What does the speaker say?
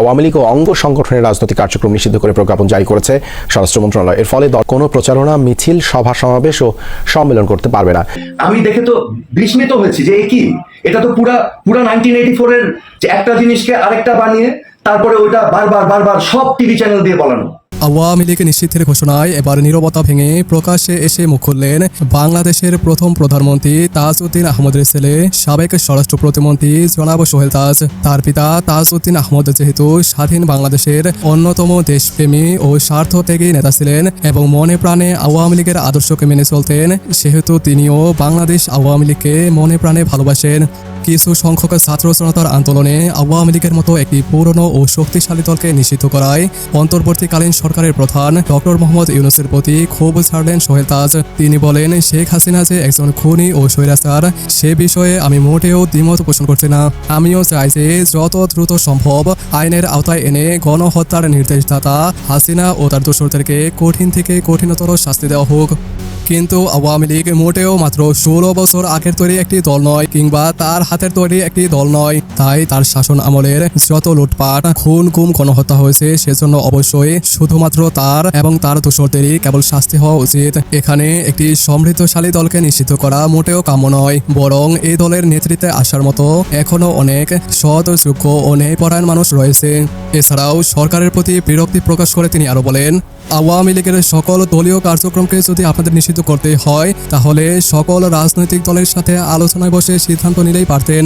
আওয়ামী লীগ ও অঙ্গ সংগঠনের রাজনৈতিক কার্যক্রম নিষিদ্ধ করে প্রজ্ঞাপন জারি করেছে স্বরাষ্ট্র মন্ত্রণালয়। এর ফলে দল কোনো প্রচারণা, মিছিল, সভা সমাবেশ ও সম্মেলন করতে পারবে না। আমি দেখে তো বিস্মিত হয়েছি যে কি, এটা তো পুরা 1984 এর যে একটা জিনিসকে আরেকটা বানিয়ে তারপরে ওইটা বারবার সব টিভি চ্যানেল দিয়ে বলানো। আওয়ামী লীগ নিষিদ্ধের ঘোষণায় এবার নীরবতা ভেঙে প্রকাশ্যে এসে মুখ খুললেন বাংলাদেশের প্রথম প্রধানমন্ত্রী তাজউদ্দিন আহমদের ছেলে, সাবেক স্বরাষ্ট্র প্রতিমন্ত্রী জনাব সোহেল তাজ। তার পিতা তাজউদ্দিন আহমদ যেহেতু স্বাধীন বাংলাদেশের অন্যতম দেশপ্রেমী ও স্বার্থত্যাগী নেতা ছিলেন এবং মনে প্রাণে আওয়ামী লীগের আদর্শকে মেনে চলতেন, সেহেতু তিনিও বাংলাদেশ আওয়ামী লীগকে মনে প্রাণে ভালোবাসেন। কিছু সংখ্যক ছাত্র জনতার আন্দোলনে আওয়ামী লীগের মতো একটি পুরনো ও শক্তিশালী দলকে নিষিদ্ধ করায় অন্তর্বর্তীকালীন সরকারের প্রধান ডক্টর মোহাম্মদ ইউনূসের প্রতি ক্ষোভ ছাড়লেন সোহেল তাজ। তিনি বলেন, শেখ হাসিনা যে একজন খুনি ও স্বৈরাচার, সে বিষয়ে আমি মোটেও দ্বিমত পোষণ করছি না। আমিও চাই যে যত দ্রুত সম্ভব আইনের আওতায় এনে গণহত্যার নির্দেশদাতা হাসিনা ও তার দোসরদেরকে কঠিন থেকে কঠিনতর শাস্তি দেওয়া হোক। কিন্তু আওয়ামী লীগ মোটেও মাত্র 16 বছর আগের তৈরি একটি দল নয়, কিংবা তার হাতের তৈরি একটি দল নয়। তাই তার শাসন আমলের যত লুটপাট, খুন, গুম, গণহত্যা হয়েছে, সেজন্য অবশ্যই শুধুমাত্র তার এবং তার দোসরদেরই কেবল শাস্তি হওয়া উচিত। এখানে একটি সমৃদ্ধশালী দলকে নিষিদ্ধ করা মোটেও কাম্য নয়, বরং এই দলের নেতৃত্বে আসার মতো এখনো অনেক সৎ, যোগ্য ও ন্যায়পরায়ণ মানুষ রয়েছে। এছাড়াও সরকারের প্রতি বিরক্তি প্রকাশ করে তিনি আরো বলেন, আওয়ামী লীগের সকল দলীয় কার্যক্রমকে যদি আপনাদের নিষিদ্ধ করতে হয়, তাহলে সকল রাজনৈতিক দলের সাথে আলোচনায় বসে সিদ্ধান্ত নিলেই পারতেন।